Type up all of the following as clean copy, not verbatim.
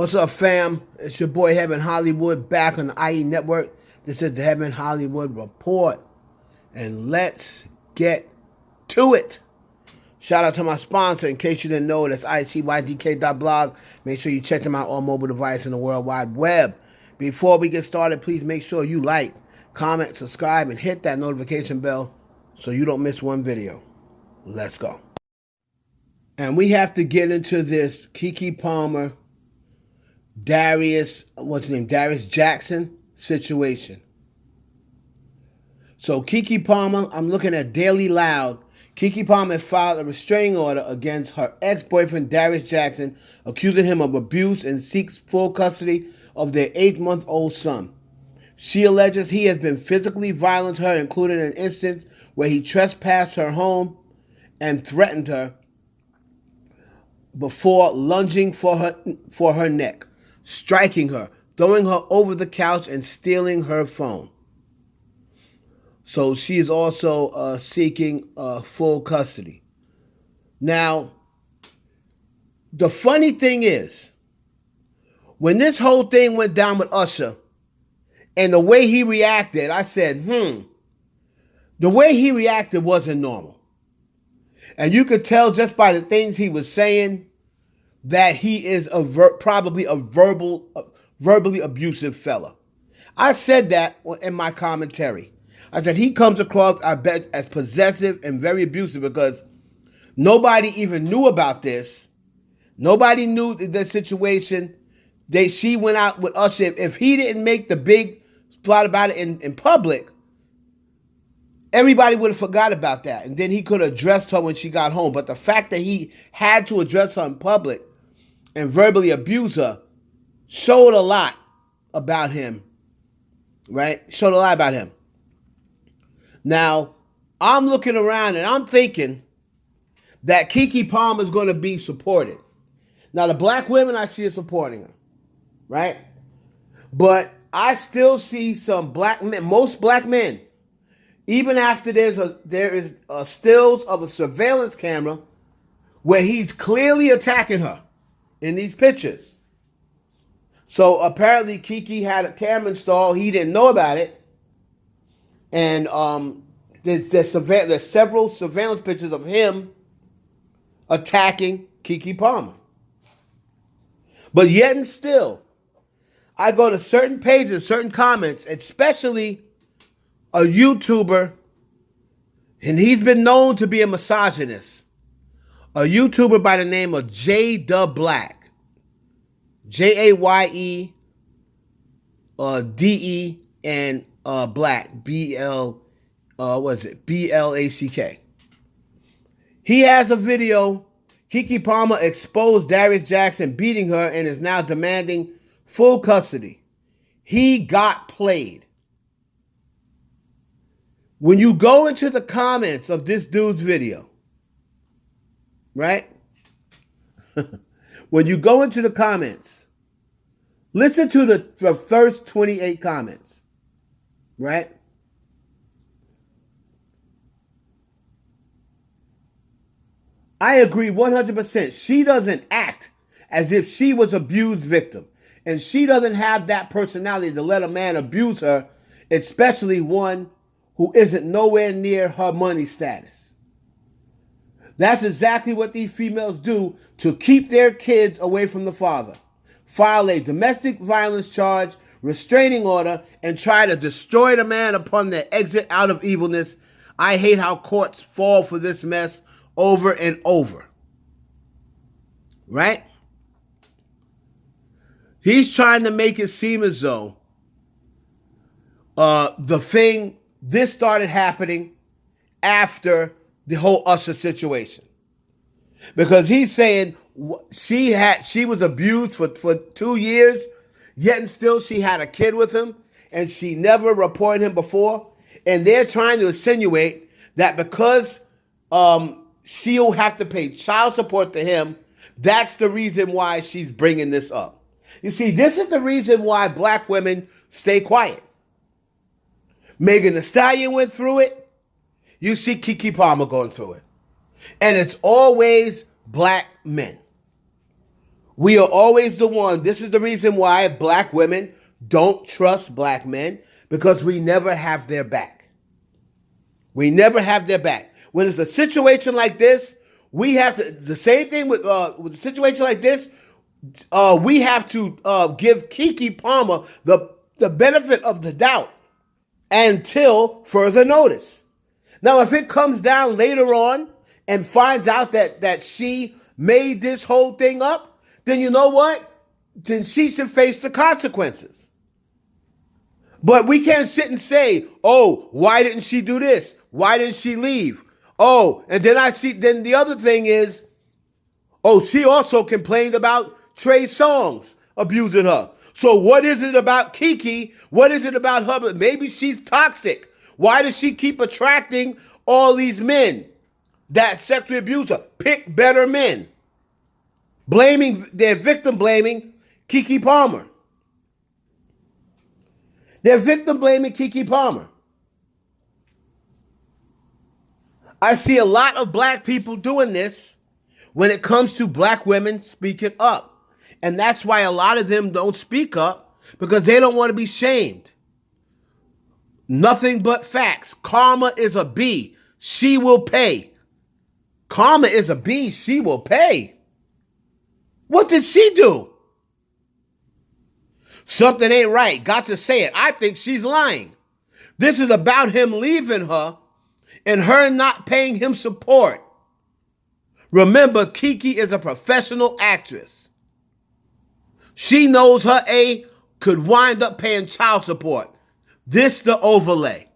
What's up, fam? It's your boy Heaven Hollywood back on the IE Network. This is the Heaven Hollywood Report. And let's get to it. Shout out to my sponsor. In case you didn't know, that's icydk.blog. Make sure you check them out on mobile device and the World Wide Web. Before we get started, please make sure you like, comment, subscribe, and hit that notification bell so you don't miss one video. Let's go. And we have to get into this Keke Palmer Darius Jackson situation. So Keke Palmer, I'm looking at Daily Loud. Keke Palmer filed a restraining order against her ex-boyfriend Darius Jackson, accusing him of abuse and seeks full custody of their 8-month-old son. She alleges he has been physically violent to her, including an instance where he trespassed her home and threatened her before lunging for her neck, striking her, throwing her over the couch, and stealing her phone. So she is also seeking full custody. Now, the funny thing is, when this whole thing went down with Usher, and the way he reacted, I said, the way he reacted wasn't normal. And you could tell just by the things he was saying that he is probably a verbally abusive fella. I said that in my commentary. I said he comes across, I bet, as possessive and very abusive because nobody even knew about this. Nobody knew the situation. She went out with Usher. If he didn't make the big plot about it in public, everybody would have forgot about that. And then he could have addressed her when she got home. But the fact that he had to address her in public and verbally abuse her showed a lot about him, right? Showed a lot about him. Now, I'm looking around and I'm thinking that Keke Palmer is going to be supported. Now, the black women I see are supporting her, right? But I still see some black men, most black men, even after there is stills of a surveillance camera where he's clearly attacking her in these pictures. So apparently Keke had a camera installed. He didn't know about it. And there's several surveillance pictures of him attacking Keke Palmer. But yet and still, I go to certain pages, certain comments, especially a YouTuber, and he's been known to be a misogynist. A YouTuber by the name of Jaye the Black. Jaye DE and Black, BLACK. He has a video. Keke Palmer exposed Darius Jackson beating her and is now demanding full custody. He got played. When you go into the comments of this dude's video, right? When you go into the comments, listen to the first 28 comments, right? I agree 100%. She doesn't act as if she was an abused victim. And she doesn't have that personality to let a man abuse her, especially one who isn't nowhere near her money status. That's exactly what these females do to keep their kids away from the father. File a domestic violence charge, restraining order, and try to destroy the man upon their exit out of evilness. I hate how courts fall for this mess over and over. Right? He's trying to make it seem as though this started happening after the whole Usher situation. Because he's saying she was abused for 2 years, yet and still she had a kid with him, and she never reported him before. And they're trying to insinuate that because she'll have to pay child support to him, that's the reason why she's bringing this up. You see, this is the reason why black women stay quiet. Megan Thee Stallion went through it. You see Keke Palmer going through it. And it's always black men. We are always the one. This is the reason why black women don't trust black men, because we never have their back. We never have their back. When it's a situation like this, we have to, the same thing with a situation like this, we have to give Keke Palmer the benefit of the doubt until further notice. Now, if it comes down later on and finds out that she made this whole thing up, then you know what? Then she should face the consequences. But we can't sit and say, oh, why didn't she do this? Why didn't she leave? Oh, and then the other thing is, oh, she also complained about Trey Songz abusing her. So what is it about Keke? What is it about her? Maybe she's toxic. Why does she keep attracting all these men that sexually abuse her? Pick better men. They're victim blaming Keke Palmer. They're victim blaming Keke Palmer. I see a lot of black people doing this when it comes to black women speaking up. And that's why a lot of them don't speak up, because they don't want to be shamed. Nothing but facts. Karma is a bee. She will pay. Karma is a bee. She will pay. What did she do? Something ain't right. Got to say it. I think she's lying. This is about him leaving her and her not paying him support. Remember, Keke is a professional actress. She knows her A could wind up paying child support. This the overlay.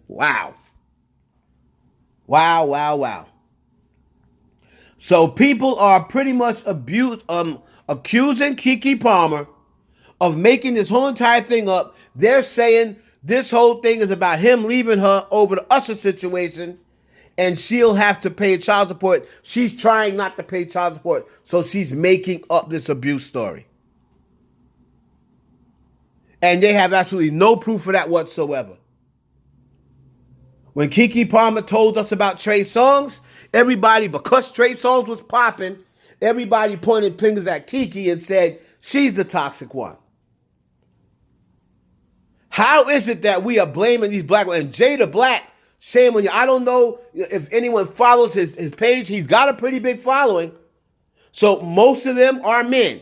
Wow. Wow, wow, wow. So people are pretty much accusing Keke Palmer of making this whole entire thing up. They're saying this whole thing is about him leaving her over the Usher situation, and she'll have to pay child support. She's trying not to pay child support, so she's making up this abuse story. And they have absolutely no proof of that whatsoever. When Keke Palmer told us about Trey Songz, everybody, because Trey Songz was popping, everybody pointed fingers at Keke and said, she's the toxic one. How is it that we are blaming these black women? And Jaye the Black, shame on you. I don't know if anyone follows his page. He's got a pretty big following. So most of them are men.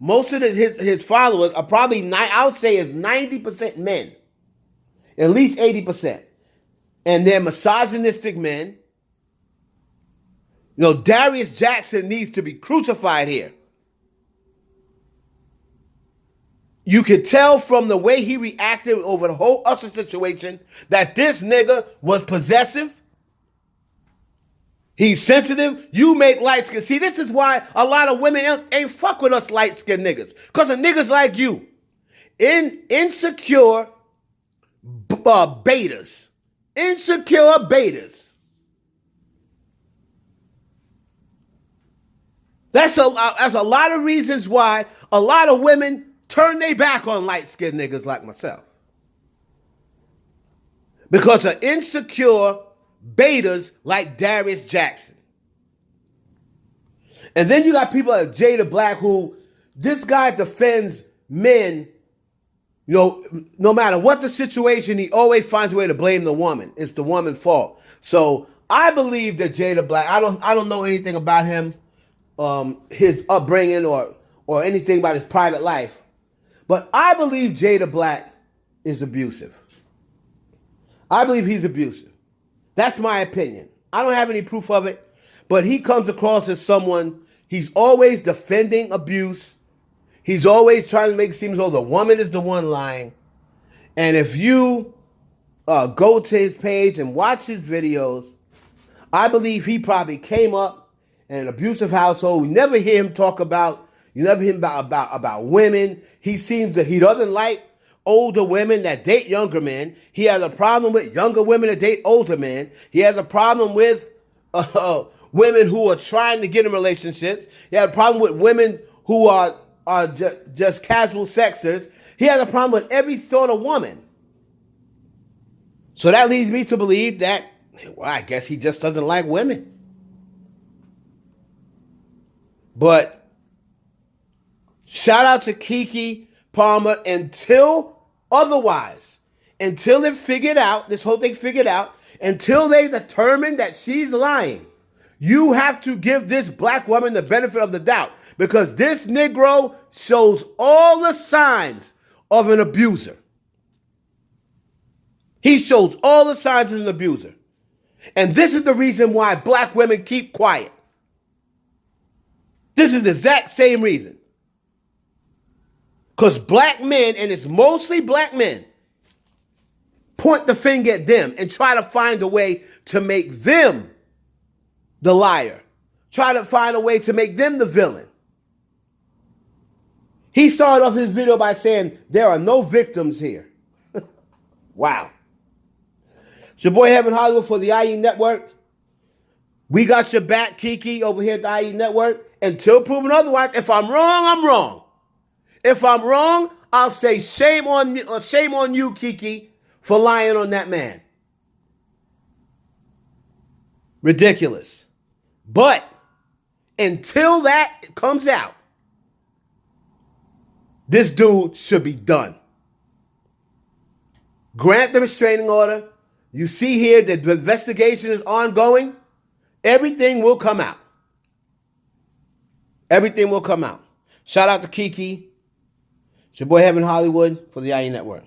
Most of his followers are probably, I would say, is 90% men. At least 80%. And they're misogynistic men. You know, Darius Jackson needs to be crucified here. You could tell from the way he reacted over the whole Usher situation that this nigga was possessive. He's sensitive. You make light skin. See, this is why a lot of women ain't fuck with us light skinned niggas. Because of niggas like you. Insecure betas. Insecure betas. That's a lot of reasons why a lot of women turn their back on light-skinned niggas like myself. Because of insecure betas like Darius Jackson. And then you got people like Jaye the Black, who, this guy defends men, you know, no matter what the situation, he always finds a way to blame the woman. It's the woman's fault. So I believe that Jaye the Black, I don't know anything about him, his upbringing or anything about his private life. But I believe Jaye the Black is abusive. I believe he's abusive. That's my opinion. I don't have any proof of it, but he comes across as someone, he's always defending abuse. He's always trying to make it seem as though the woman is the one lying. And if you go to his page and watch his videos, I believe he probably came up in an abusive household. We never hear him talk about, you never hear him about women. He seems that he doesn't like older women that date younger men. He has a problem with younger women that date older men. He has a problem with women who are trying to get in relationships. He has a problem with women who are just casual sexers. He has a problem with every sort of woman. So that leads me to believe that, well, I guess he just doesn't like women. But shout out to Keke Palmer until otherwise. Until it figured out, this whole thing figured out, until they determine that she's lying. You have to give this black woman the benefit of the doubt, because this Negro shows all the signs of an abuser. He shows all the signs of an abuser. And this is the reason why black women keep quiet. This is the exact same reason. Because black men, and it's mostly black men, point the finger at them and try to find a way to make them the liar. Try to find a way to make them the villain. He started off his video by saying, there are no victims here. Wow. It's your boy Heaven Hollywood for the IE Network. We got your back, Keke, over here at the IE Network. Until proven otherwise, if I'm wrong, I'm wrong. If I'm wrong, I'll say shame on you, Keke, for lying on that man. Ridiculous. But until that comes out, this dude should be done. Grant the restraining order. You see here that the investigation is ongoing. Everything will come out. Everything will come out. Shout out to Keke. It's your boy Heaven Hollywood for the IE Network.